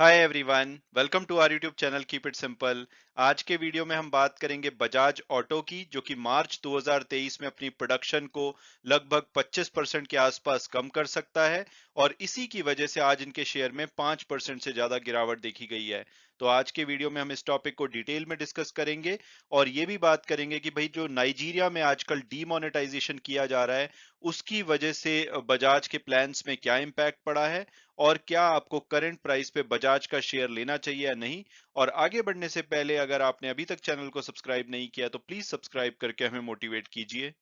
Hi everyone, welcome to our YouTube channel keep it simple. आज के video में हम बात करेंगे बजाज ऑटो की, जो कि मार्च 2023 में अपनी प्रोडक्शन को लगभग 25% के आसपास कम कर सकता है। और इसी की वजह से आज इनके शेयर में 5% से ज्यादा गिरावट देखी गई है। तो आज के वीडियो में हम इस टॉपिक को डिटेल में डिस्कस करेंगे और ये भी बात करेंगे कि भाई जो नाइजीरिया में आजकल डीमोनेटाइजेशन किया जा रहा है, उसकी वजह से बजाज के प्लान्स में क्या इम्पैक्ट पड़ा है और क्या आपको करंट प्राइस पे बजाज का शेयर लेना चाहिए या नहीं। और आगे बढ़ने से पहले अगर आपने अभी तक चैनल को सब्सक्राइब नहीं किया तो प्लीज सब्सक्राइब करके हमें मोटिवेट कीजिए।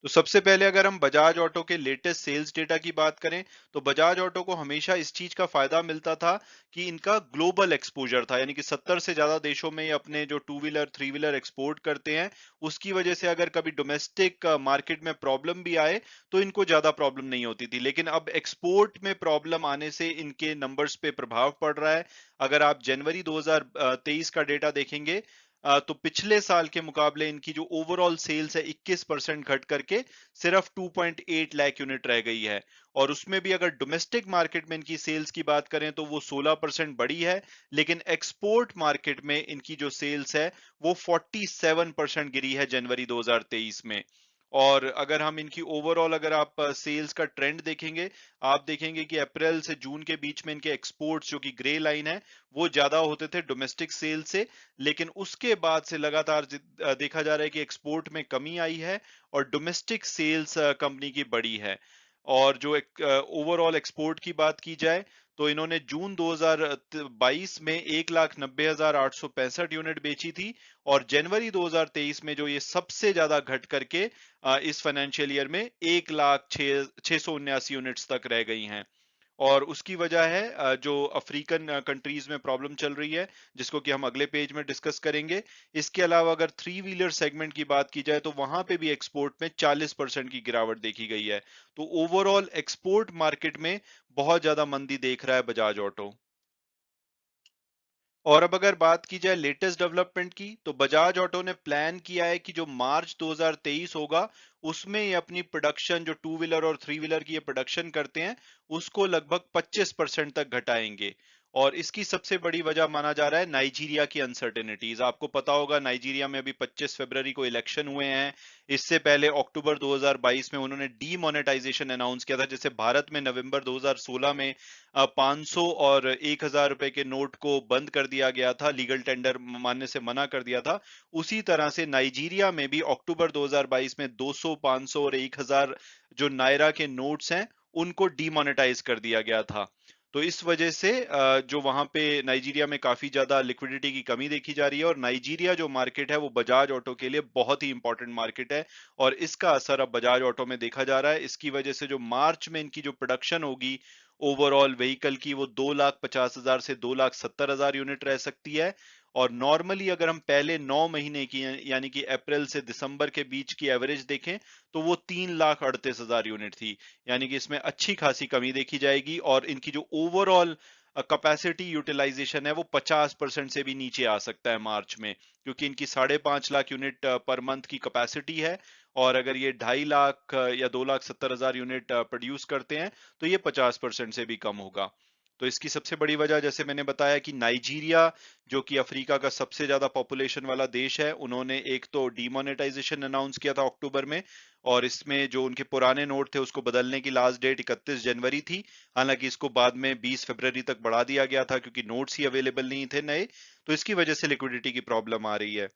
तो सबसे पहले अगर हम बजाज ऑटो के लेटेस्ट सेल्स डेटा की बात करें, तो बजाज ऑटो को हमेशा इस चीज का फायदा मिलता था कि इनका ग्लोबल एक्सपोजर था, यानी कि 70 से ज्यादा देशों में ये अपने जो two wheeler three wheeler export करते हैं। उसकी वजह से अगर कभी डोमेस्टिक मार्केट में प्रॉब्लम भी आए तो इनको ज्यादा प्रॉब्लम नहीं होती थी, लेकिन अब एक्सपोर्ट में प्रॉब्लम आने से इनके नंबर्स पे प्रभाव पड़ रहा है। अगर आप जनवरी 2023 का डेटा देखेंगे, तो पिछले साल के मुकाबले इनकी जो ओवरऑल सेल्स है 21% घट करके सिर्फ 2.8 लाख यूनिट रह गई है। और उसमें भी अगर डोमेस्टिक मार्केट में इनकी सेल्स की बात करें तो वो 16% बढ़ी है, लेकिन एक्सपोर्ट मार्केट में इनकी जो सेल्स है वो 47% गिरी है जनवरी 2023 में। और अगर हम इनकी ओवरऑल अगर आप सेल्स का ट्रेंड देखेंगे, आप देखेंगे कि अप्रैल से जून के बीच में इनके एक्सपोर्ट्स, जो कि ग्रे लाइन है, वो ज्यादा होते थे डोमेस्टिक सेल से। लेकिन उसके बाद से लगातार देखा जा रहा है कि एक्सपोर्ट में कमी आई है और डोमेस्टिक सेल्स कंपनी की बढ़ी है। और जो ओवरऑल एक्सपोर्ट की बात की जाए, तो इन्होंने जून 2022 में 1,90,865 यूनिट बेची थी। और जनवरी 2023 में जो ये सबसे ज्यादा घट करके इस फाइनेंशियल ईयर में 1,06,679 यूनिट्स तक रह गई हैं। और उसकी वजह है जो अफ्रीकन कंट्रीज में प्रॉब्लम चल रही है, जिसको कि हम अगले पेज में डिस्कस करेंगे। इसके अलावा अगर थ्री व्हीलर सेगमेंट की बात की जाए तो वहां पे भी एक्सपोर्ट में 40% की गिरावट देखी गई है। तो ओवरऑल एक्सपोर्ट मार्केट में बहुत ज्यादा मंदी देख रहा है बजाज ऑटो। और अब अगर बात की जाए लेटेस्ट डेवलपमेंट की, तो बजाज ऑटो ने प्लान किया है कि जो मार्च 2023 होगा, उसमें ये अपनी प्रोडक्शन, जो टू व्हीलर और थ्री व्हीलर की ये प्रोडक्शन करते हैं, उसको लगभग 25% तक घटाएंगे। और इसकी सबसे बड़ी वजह माना जा रहा है नाइजीरिया की अनसर्टेनिटीज। आपको पता होगा नाइजीरिया में अभी 25 फरवरी को इलेक्शन हुए हैं। इससे पहले अक्टूबर 2022 में उन्होंने डीमोनेटाइजेशन अनाउंस किया था, जैसे भारत में नवंबर 2016 में 500 और 1,000 रुपए के नोट को बंद कर दिया गया था, लीगल टेंडर मानने से मना कर दिया था। उसी तरह से नाइजीरिया में भी अक्टूबर 2022 में 200, 500 और 1,000 जो नायरा के नोट्स हैं, उनको डीमोनेटाइज कर दिया गया था। तो इस वजह से जो वहां पे नाइजीरिया में काफी ज्यादा लिक्विडिटी की कमी देखी जा रही है। और नाइजीरिया जो मार्केट है वो बजाज ऑटो के लिए बहुत ही इंपॉर्टेंट मार्केट है। और इसका असर अब बजाज ऑटो में देखा जा रहा है। इसकी वजह से जो मार्च में इनकी जो प्रोडक्शन होगी ओवरऑल व्हीकल की, वो 2,50,000 से 2,70,000 यूनिट रह सकती है। और नॉर्मली अगर हम पहले 9 महीने की, यानी कि अप्रैल से दिसंबर के बीच की एवरेज देखें, तो वो 3,38,000 यूनिट थी। यानी कि इसमें अच्छी खासी कमी देखी जाएगी। और इनकी जो ओवरऑल कैपेसिटी यूटिलाइजेशन है वो 50% से भी नीचे आ सकता है मार्च में, क्योंकि इनकी 5.5 लाख यूनिट पर मंथ की कैपेसिटी है। और अगर ये 2.5 लाख या 2,70,000 यूनिट प्रोड्यूस करते हैं, तो ये 50% से भी कम होगा। तो इसकी सबसे बड़ी वजह, जैसे मैंने बताया, कि नाइजीरिया, जो कि अफ्रीका का सबसे ज्यादा पॉपुलेशन वाला देश है, उन्होंने एक तो डीमोनेटाइजेशन अनाउंस किया था अक्टूबर में। और इसमें जो उनके पुराने नोट थे उसको बदलने की लास्ट डेट 31 जनवरी थी। हालांकि इसको बाद में 20 फरवरी तक बढ़ा दिया गया था, क्योंकि नोट्स ही अवेलेबल नहीं थे नए। तो इसकी वजह से लिक्विडिटी की प्रॉब्लम आ रही है।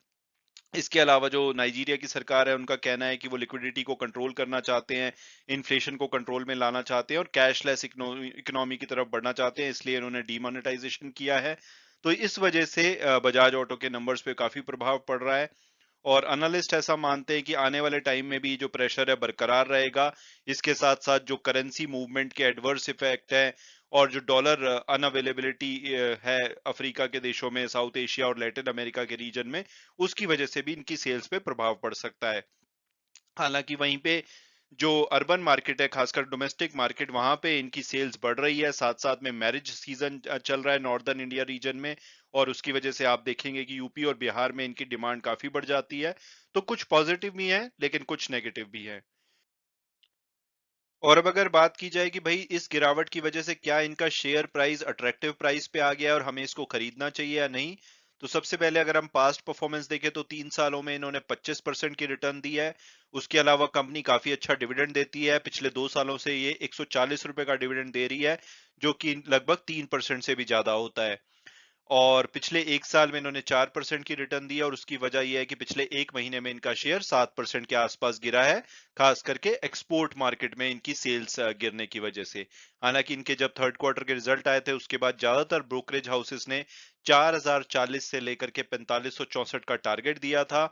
इसके अलावा जो नाइजीरिया की सरकार है, उनका कहना है कि वो लिक्विडिटी को कंट्रोल करना चाहते हैं, इन्फ्लेशन को कंट्रोल में लाना चाहते हैं और कैशलेस इकोनॉमी की तरफ बढ़ना चाहते हैं, इसलिए उन्होंने डीमोनेटाइजेशन किया है। तो इस वजह से बजाज ऑटो के नंबर्स पे काफी प्रभाव पड़ रहा है। और एनालिस्ट ऐसा मानते हैं कि आने वाले टाइम में भी जो प्रेशर है बरकरार रहेगा। इसके साथ साथ जो करेंसी मूवमेंट के एडवर्स इफेक्ट है और जो डॉलर अनअवेलेबिलिटी है अफ्रीका के देशों में, साउथ एशिया और लैटिन अमेरिका के रीजन में, उसकी वजह से भी इनकी सेल्स पे प्रभाव पड़ सकता है। हालांकि वहीं पे जो अर्बन मार्केट है, खासकर डोमेस्टिक मार्केट, वहां पे इनकी सेल्स बढ़ रही है। साथ साथ में मैरिज सीजन चल रहा है नॉर्दर्न इंडिया रीजन में, और उसकी वजह से आप देखेंगे कि यूपी और बिहार में इनकी डिमांड काफी बढ़ जाती है। तो कुछ पॉजिटिव भी है लेकिन कुछ नेगेटिव भी है। और अब अगर बात की जाए कि भाई इस गिरावट की वजह से क्या इनका शेयर प्राइस अट्रैक्टिव प्राइस पे आ गया है और हमें इसको खरीदना चाहिए या नहीं, तो सबसे पहले अगर हम पास्ट परफॉर्मेंस देखें तो 3 सालों में इन्होंने 25% की रिटर्न दी है। उसके अलावा कंपनी काफी अच्छा डिविडेंड देती है। पिछले 2 सालों से ये 140 रुपए का डिविडेंड दे रही है, जो कि लगभग 3% से भी ज्यादा होता है। और पिछले 1 साल में इन्होंने 4% की रिटर्न दी है, और उसकी वजह यह है कि पिछले 1 महीने में इनका शेयर 7% के आसपास गिरा है, खास करके एक्सपोर्ट मार्केट में इनकी सेल्स गिरने की वजह से। हालांकि इनके जब थर्ड क्वार्टर के रिजल्ट आए थे उसके बाद ज्यादातर ब्रोकरेज हाउसेस ने 4040 से लेकर के 4564 का टारगेट दिया था,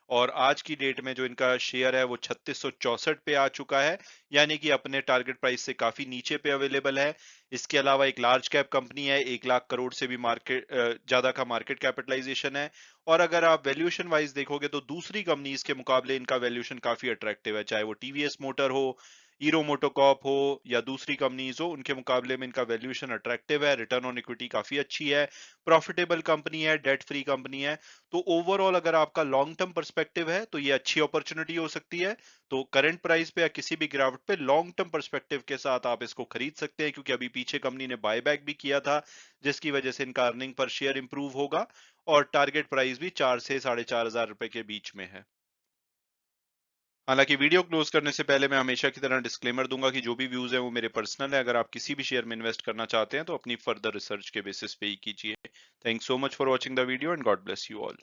और आज की डेट में जो इनका शेयर है वो 3664 पे आ चुका है, यानी कि अपने टारगेट प्राइस से काफी नीचे पे अवेलेबल है। इसके अलावा एक लार्ज कैप कंपनी है, 1 लाख करोड़ से भी मार्केट ज्यादा का मार्केट कैपिटलाइजेशन है। और अगर आप वैल्यूएशन वाइज देखोगे तो दूसरी कंपनीज के मुकाबले इनका वैल्यूएशन काफी अट्रैक्टिव है, चाहे वो टीवीएस मोटर हो, हीरो मोटोकॉर्प हो या दूसरी कंपनीज हो, उनके मुकाबले में इनका वैल्यूएशन अट्रैक्टिव है। रिटर्न ऑन इक्विटी काफी अच्छी है, प्रॉफिटेबल कंपनी है, डेट फ्री कंपनी है। तो ओवरऑल अगर आपका लॉन्ग टर्म पर्सपेक्टिव है तो ये अच्छी अपॉर्चुनिटी हो सकती है। तो करंट प्राइस पे या किसी भी गिरावट पे लॉन्ग टर्म पर्सपेक्टिव के साथ आप इसको खरीद सकते हैं, क्योंकि अभी पीछे कंपनी ने बायबैक भी किया था, जिसकी वजह से इनका अर्निंग पर शेयर इंप्रूव होगा, और टारगेट प्राइस भी 4 से 4,500 रुपए के बीच में है। हालांकि वीडियो क्लोज करने से पहले मैं हमेशा की तरह डिस्क्लेमर दूंगा कि जो भी व्यूज है वो मेरे पर्सनल है। अगर आप किसी भी शेयर में इन्वेस्ट करना चाहते हैं तो अपनी फर्दर रिसर्च के बेसिस पे ही कीजिए। Thanks so much for watching the video and God bless you all.